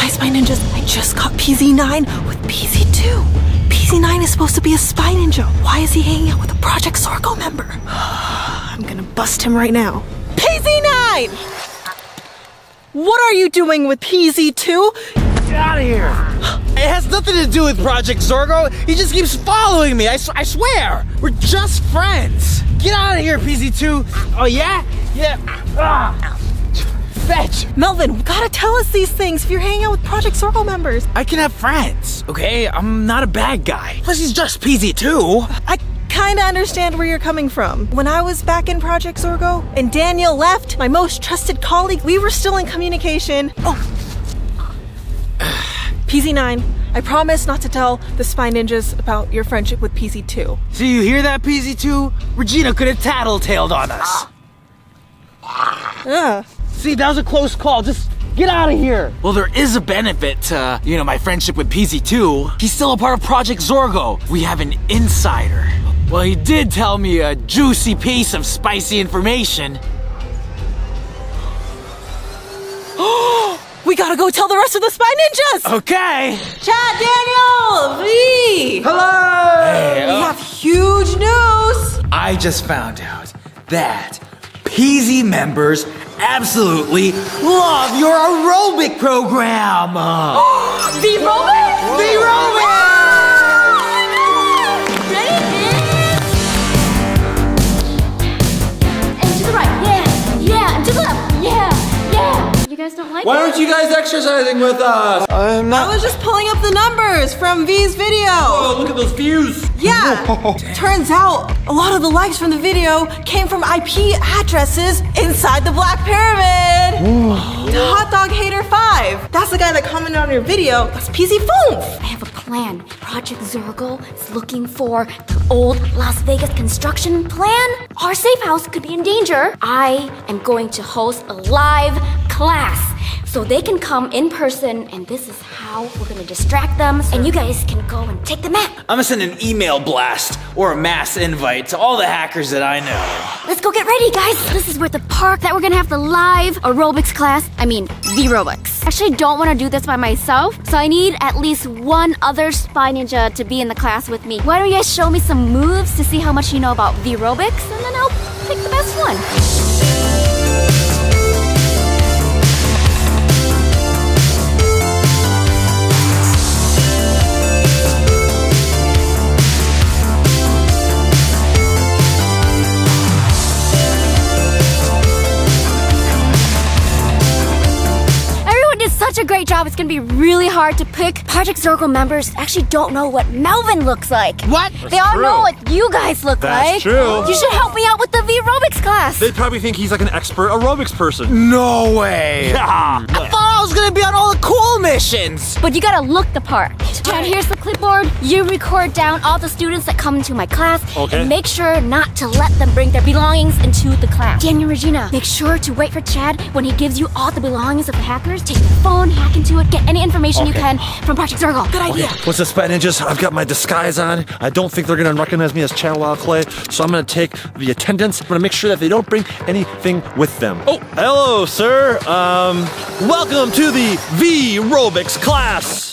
Hi, Spy Ninjas. I just caught PZ9 with PZ2. PZ9 is supposed to be a spy ninja. Why is he hanging out with a Project Zorgo member? I'm gonna bust him right now. PZ9! What are you doing with PZ2? Get out of here! It has nothing to do with Project Zorgo. He just keeps following me. I swear. We're just friends. Get out of here, PZ2. Oh, yeah? Yeah. Fetch. Melvin, gotta tell us these things if you're hanging out with Project Zorgo members. I can have friends, okay? I'm not a bad guy. Plus, he's just PZ2. I kinda understand where you're coming from. When I was back in Project Zorgo and Daniel left, my most trusted colleague, we were still in communication. Oh. PZ9, I promise not to tell the Spy Ninjas about your friendship with PZ2. So you hear that, PZ2? Regina could have tattletaled on us. See, that was a close call. Just get out of here. Well, there is a benefit to, my friendship with PZ2. He's still a part of Project Zorgo. We have an insider. Well, he did tell me a juicy piece of spicy information. We gotta go tell the rest of the Spy Ninjas! Okay. Chad, Daniel, V! Hello! Hey, we have huge news! I just found out that PZ members absolutely love your aerobic program! Vyrobics? Vyrobics! Ready? And to the right, yeah, and to the left, yeah. You guys don't like Why aren't you guys exercising with us? I'm not. I was just pulling up the numbers from V's video. Oh, look at those views. Yeah. Turns out a lot of the likes from the video came from IP addresses inside the Black Pyramid. The Hot Dog Hater 5. That's the guy that commented on your video. That's PZ Foof. I have a plan. Project Zorgo is looking for the old Las Vegas construction plan. Our safe house could be in danger. I am going to host a live class so they can come in person, and this is how we're gonna distract them, and you guys can go and take the map. I'm gonna send an email blast or a mass invite to all the hackers that I know. Let's go get ready, guys. This is where the park that we're gonna have the live aerobics class. I mean, Vyrobics. Actually, I don't want to do this by myself, so I need at least one other spy ninja to be in the class with me. Why don't you guys show me some moves to see how much you know about Vyrobics, and then I'll pick the best one. Such a great job. It's gonna be really hard to pick. Project Zorgo members actually don't know what Melvin looks like. What? They all know what you guys look like. That's true. You should help me out with the Vyrobics class. They probably think he's like an expert aerobics person. No way. Yeah. I thought I was gonna be on all the cool missions. But you gotta look the part. And here's the clipboard. You record down all the students that come into my class. Okay. And make sure not to let them bring their belongings into the class. Daniel, Regina, make sure to wait for Chad when he gives you all the belongings of the hackers. Take your phone, hack into it, get any information you can from Project Zorgo. Good idea. What's this, Spy Ninjas? I've got my disguise on. I don't think they're gonna recognize me as Chad Wild Clay, so I'm gonna take the attendance. I'm gonna make sure that they don't bring anything with them. Oh, hello, sir. Welcome to the Vyrobics class.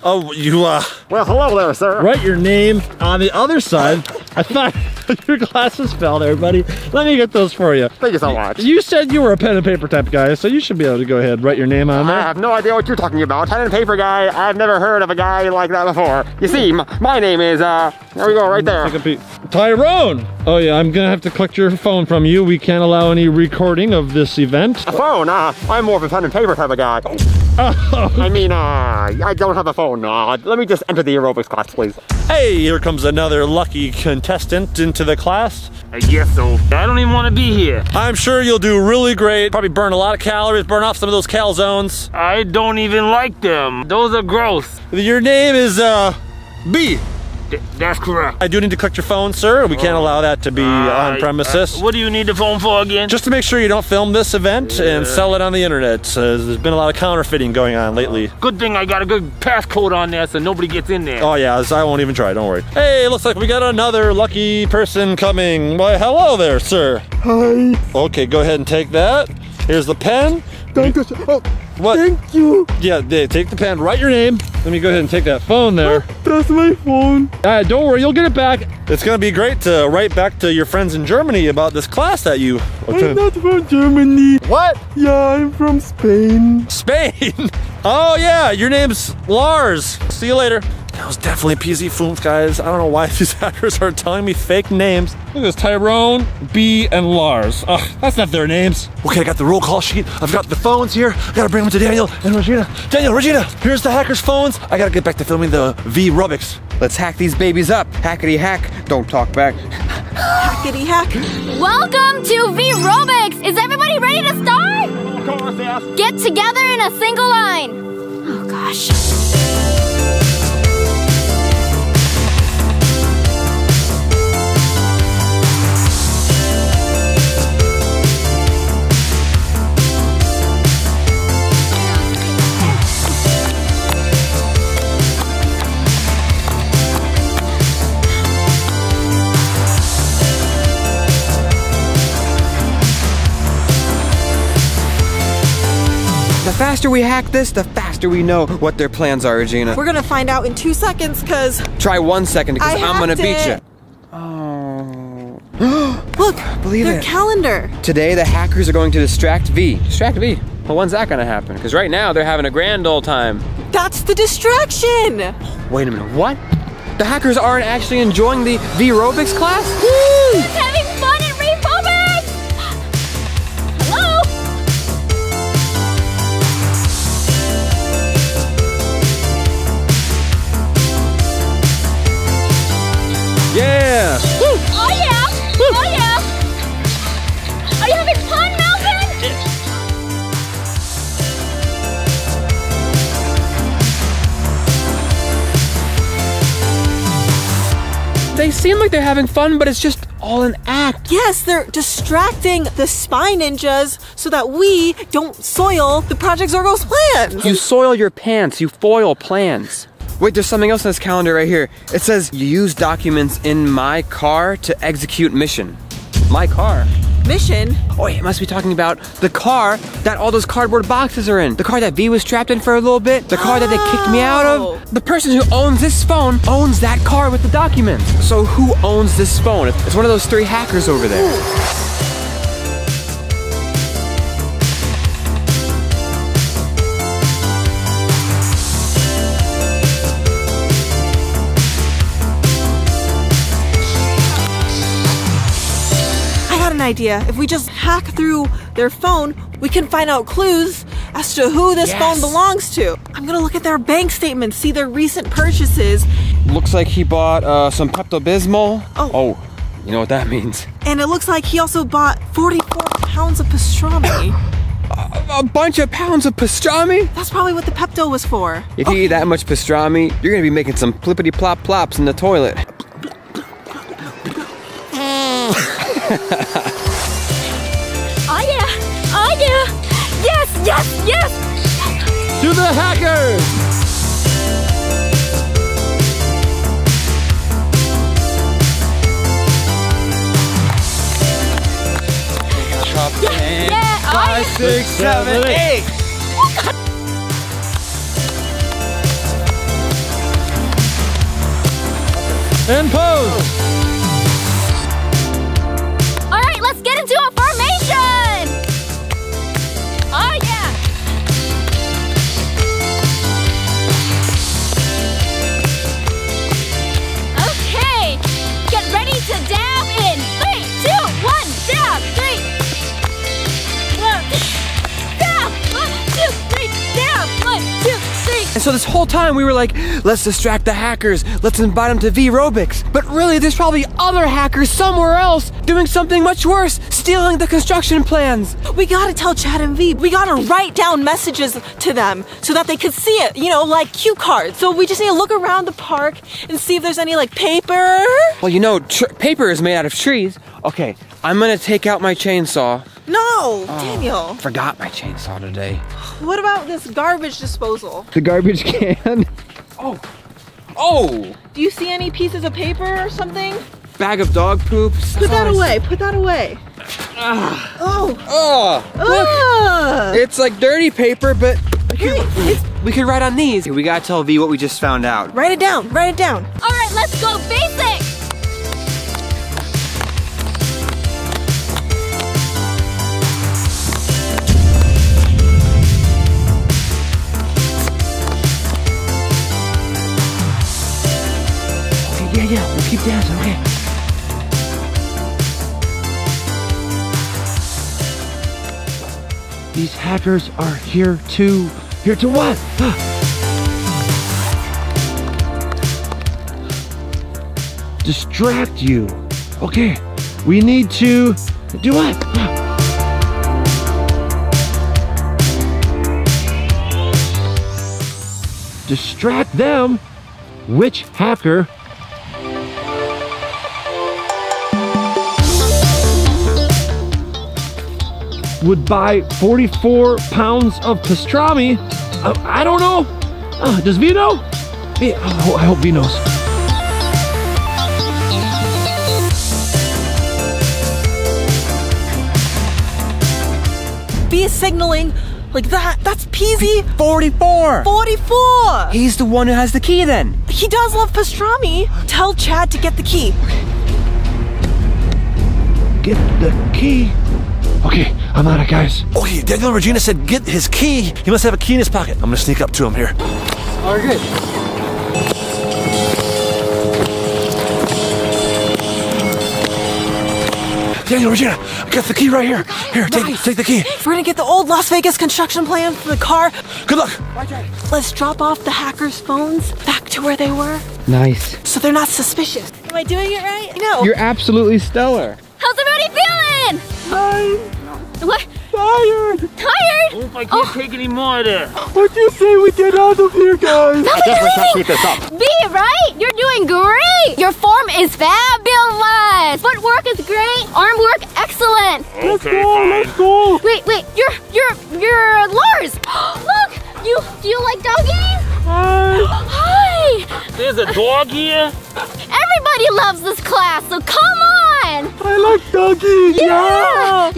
Oh, you, Well, hello there, sir. Write your name on the other side. I thought your glasses fell there, buddy. Let me get those for you. Thank you so much. You said you were a pen and paper type guy, so you should be able to go ahead and write your name on I there. have no idea what you're talking about. Pen and paper guy, I've never heard of a guy like that before. You see, my name is, there we go, right there. Take a peek. Tyrone! Oh yeah, I'm gonna have to collect your phone from you. We can't allow any recording of this event. A phone? I'm more of a pen and paper type of guy. Oh. I mean, I don't have a phone. Let me just enter the aerobics class, please. hey, here comes another lucky contestant into the class. I guess so. I don't even want to be here. I'm sure you'll do really great. Probably burn a lot of calories, burn off some of those calzones. I don't even like them. Those are gross. Your name is, B. That's correct. I do need to collect your phone, sir. We can't allow that to be on premises. What do you need the phone for again? Just to make sure you don't film this event and sell it on the internet. There's been a lot of counterfeiting going on lately. Good thing I got a good passcode on there so nobody gets in there. Oh yeah, I won't even try, don't worry. Hey, looks like we got another lucky person coming. Why, hello there, sir. Hi. Okay, go ahead and take that. Here's the pen. Thank you. Oh, What? Thank you. Yeah, take the pen, write your name. Let me go ahead and take that phone there. That's my phone. Don't worry, you'll get it back. It's gonna be great to write back to your friends in Germany about this class that you I'm not from Germany. What? Yeah, I'm from Spain. Spain? Oh yeah, your name's Lars. See you later. That was definitely PZ Fooms, guys. I don't know why these hackers are telling me fake names. Look at this, Tyrone, B, and Lars. Ugh, that's not their names. Okay, I got the roll call sheet. I've got the phones here. I gotta bring them to Daniel and Regina. Daniel, Regina, here's the hackers' phones. I gotta get back to filming the Vyrobics. Let's hack these babies up. Hackety hack. Don't talk back. Hackety hack. Welcome to Vyrobics! Is everybody ready to start? Of course, yes. Get together in a single line. Oh gosh. The faster we hack this, the faster we know what their plans are, Regina. We're gonna find out in 2 seconds, cause Try 1 second because I I'm gonna hacked beat you. it. Oh. look, Believe their it. calendar. Today the hackers are going to distract V. Distract V? Well, when's that gonna happen? Because right now they're having a grand old time. That's the distraction. Wait a minute, what? The hackers aren't actually enjoying the Vyrobics class? Who's having fun in Vyrobics? Hello? Yeah! Oh yeah! Oh yeah! Are you having fun, Melvin? They seem like they're having fun, but it's just all an act. Yes, they're distracting the spy ninjas so that we don't soil the Project Zorgo's plans. You soil your pants, you foil plans. Wait, there's something else in this calendar right here. It says, you use documents in my car to execute mission. My car? Mission? Oh, wait, it must be talking about the car that all those cardboard boxes are in. The car that V was trapped in for a little bit. The car that they kicked me out of. The person who owns this phone owns that car with the documents. So who owns this phone? It's one of those 3 hackers over there. Idea. If we just hack through their phone, we can find out clues as to who this phone belongs to. I'm gonna look at their bank statements, see their recent purchases. Looks like he bought some Pepto-Bismol. Oh, you know what that means. And it looks like he also bought 44 pounds of pastrami. A bunch of pounds of pastrami? That's probably what the Pepto was for. If you eat that much pastrami, you're gonna be making some plippity plop plops in the toilet. Oh yeah! Oh yeah! Yes! Yes! Yes! To the hackers! Yeah! 5, 6, 7, 8. And pose. All right, let's get into a formation! Oh yeah! Okay, get ready to dab in 3, 2, 1, dab, 3. 1, dab, 1, 2, 3, dab, 1, 2, 3. And so this whole time we were like, let's distract the hackers, let's invite them to Vyrobics. But really, there's probably other hackers somewhere else doing something much worse, stealing the construction plans. We gotta tell Chad and V. We gotta write down messages to them so that they could see it, you know, like cue cards. So we just need to look around the park and see if there's any like paper. Well, you know, paper is made out of trees. Okay, I'm gonna take out my chainsaw. No, Daniel. Forgot my chainsaw today. What about this garbage disposal? The garbage can. Oh! Do you see any pieces of paper or something? Bag of dog poop. Put that away, put that away. Look, it's like dirty paper, but we could write on these. We gotta tell V what we just found out. Write it down, write it down. All right, let's go basic. Yeah, we'll keep dancing, okay. These hackers are here to what? Distract you. Okay, we need to do what? Distract them. Which hacker would buy 44 pounds of pastrami? I don't know. Does V know? I hope V knows. V is signaling like that. That's PZ 44. 44. He's the one who has the key then. He does love pastrami. Tell Chad to get the key. Get the key. Okay, I'm on it, guys. Okay, Daniel and Regina said get his key. He must have a key in his pocket. I'm gonna sneak up to him here. All right, good. Daniel, Regina, I got the key right here. Here, take the key. We're gonna get the old Las Vegas construction plan for the car. Good luck. Let's drop off the hackers' phones back to where they were, Nice. so they're not suspicious. Am I doing it right? No. You're absolutely stellar. How's everybody feeling? What? Tired. Tired? What if I can't take any more of this? What do you say we get out of here, guys? No, but you're leaving. B, right? You're doing great. Your form is fabulous. Footwork is great. Arm work, excellent. Okay, fine. Let's go. Wait, you're Lars. Look, do you like doggies? Hi. There's a dog here? Everybody loves this class, so come on. I like doggies. Yeah.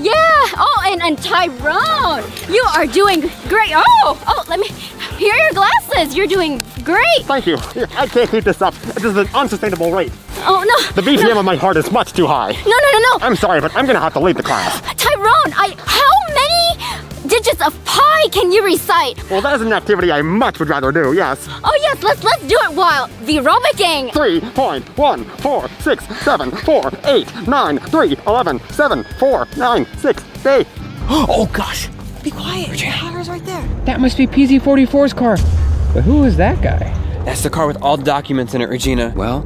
Oh, and Tyrone, you are doing great. Oh, let me. Here are your glasses. You're doing great. Thank you. I can't keep this up. This is an unsustainable rate. Oh no. The BPM of my heart is much too high. No. I'm sorry, but I'm gonna have to leave the class. Tyrone, how many digits of pi can you recite? Well, that is an activity I much would rather do, yes. Oh yes, let's do it while Vyrobicing. 3.146744893117496 Oh gosh. Be quiet. The hacker's right there. That must be PZ44's car. But who is that guy? That's the car with all the documents in it, Regina. Well,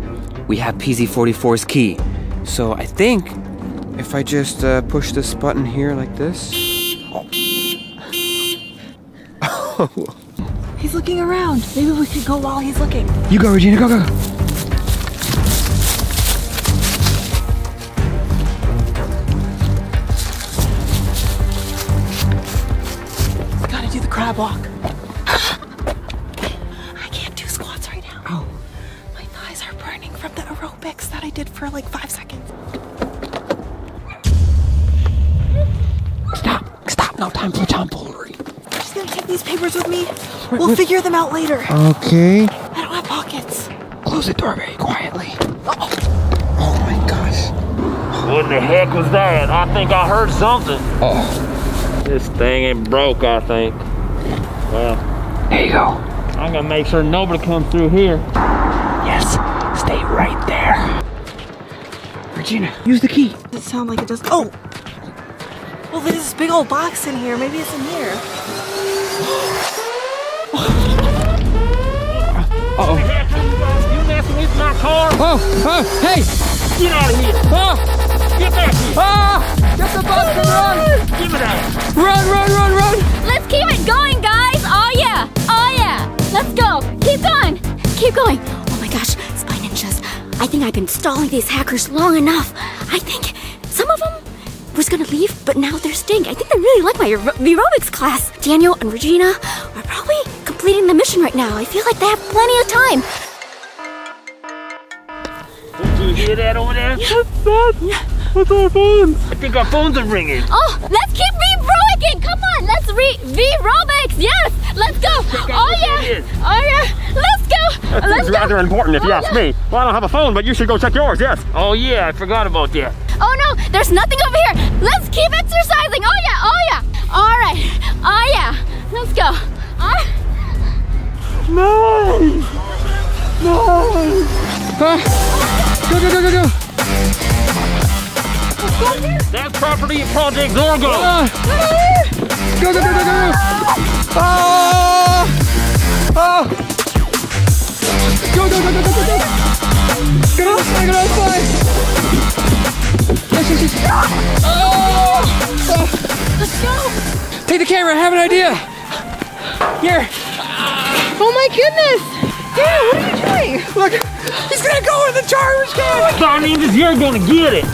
we have PZ44's key. So I think if I just push this button here like this. Oh. He's looking around. Maybe we could go while he's looking. You go, Regina, go. Gotta do the crab walk. I can't do squats right now. Oh. My thighs are burning from the aerobics that I did for like 5 seconds. Stop, no time for tomfoolery. I'm just gonna take these papers with me. We'll figure them out later. Okay. I don't have pockets. Close the door very quietly. Oh my gosh. What the heck was that? I think I heard something. Oh. This thing ain't broke, I think. Well, There you go. I'm gonna make sure nobody comes through here. Yes, stay right there. Regina, use the key. Does it sound like it does? Oh! Well, there's this big old box in here. Maybe it's in here. Uh-oh. You messing with my car? Oh, hey! Get out of here! Oh! Get back here! Ah! Get the box and run! Give me that! Run! Let's keep it going, guys. Oh yeah. Let's go. Keep going. Oh my gosh, Spy Ninjas. I think I've been stalling these hackers long enough. I think some of them was gonna leave, but now they're staying. I think they really like my Vyrobics class. Daniel and Regina are probably completing the mission right now. I feel like they have plenty of time. Did you hear that over there? Yeah. What's our phones? I think our phones are ringing. Oh, let's keep Vyrobics. Come on, let's Vyrobics. Yes, let's go. Oh yeah. Oh yeah. Let's go. That seems rather important if you ask me. Well, I don't have a phone, but you should go check yours, yes. Oh yeah, I forgot about that. Oh no, there's nothing over here. Let's keep exercising. Oh yeah. Oh yeah. All right. Oh yeah. Let's go. Nice! Go, go, go, go, go! That's property of Project Zorgo. Go, go, go, go, go! Oh! Oh! Go, go, go, go, go, go, go! Get outside, get outside! Yes, yes, yes! Oh! Let's go. Take the camera, I have an idea. Here. Oh my goodness! Dad, what are you doing? Look, he's gonna go in the garbage can. That means you're gonna get it.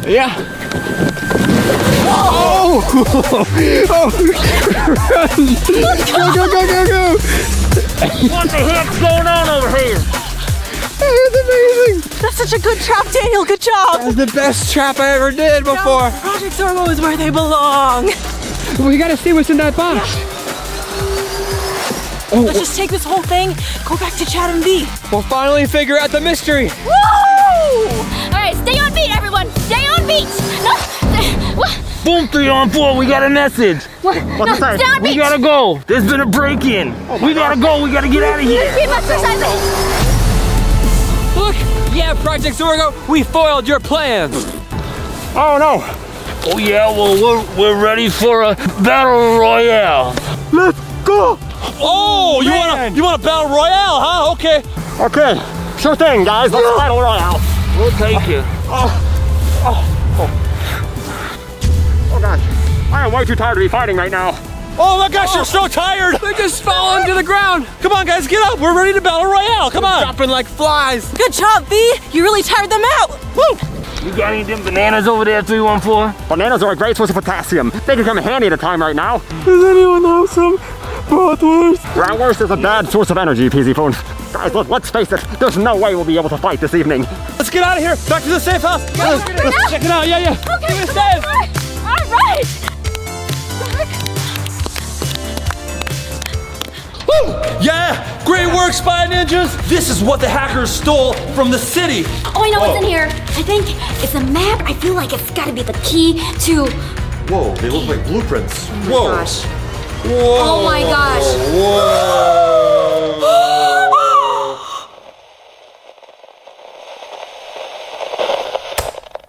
Yeah. Oh! Oh! Run! Go, go, go, go, go! What the heck's going on over here? That's amazing! That's such a good trap, Daniel. Good job. That's the best trap I ever did before. Project Zorgo is where they belong. We gotta see what's in that box. Oh, let's just take this whole thing, go back to Chad and V. We'll finally figure out the mystery. Woo! All right, stay on beat, everyone. Stay on beat. No, what? Boom, 3 on 4, we got a message. What? What's it say? Stay on beat. We gotta go. There's been a break-in. We gotta go, we gotta get out of here. Keep exercising. Look! Yeah, Project Zorgo, we foiled your plans. Oh no! Oh yeah, well we're ready for a battle royale. Let's go! Oh, you want a battle royale, huh? Okay. Okay, sure thing, guys. Let's battle royale. We'll take you. Oh gosh, I am way too tired to be fighting right now. Oh my gosh, you're so tired. They just fell into the ground. Come on, guys, get up. We're ready to battle royale. Come on. Dropping like flies. Good job, V. You really tired them out. Woo! You got any of them bananas over there, 314? Bananas are a great source of potassium. They can come in handy at a time right now. Does anyone have some bratwurst? Bratwurst is a bad source of energy, PZ Phone. Guys, let's face it, there's no way we'll be able to fight this evening. Let's get out of here. Back to the safe house. Let's check it out. Yeah. Okay, Give me a all right. Woo! Yeah! Great work, Spy Ninjas! This is what the hackers stole from the city! Oh, I know what's in here. I think it's a map. I feel like it's gotta be the key to... Whoa, they look like blueprints. Oh my gosh. Whoa! Oh my gosh. Whoa!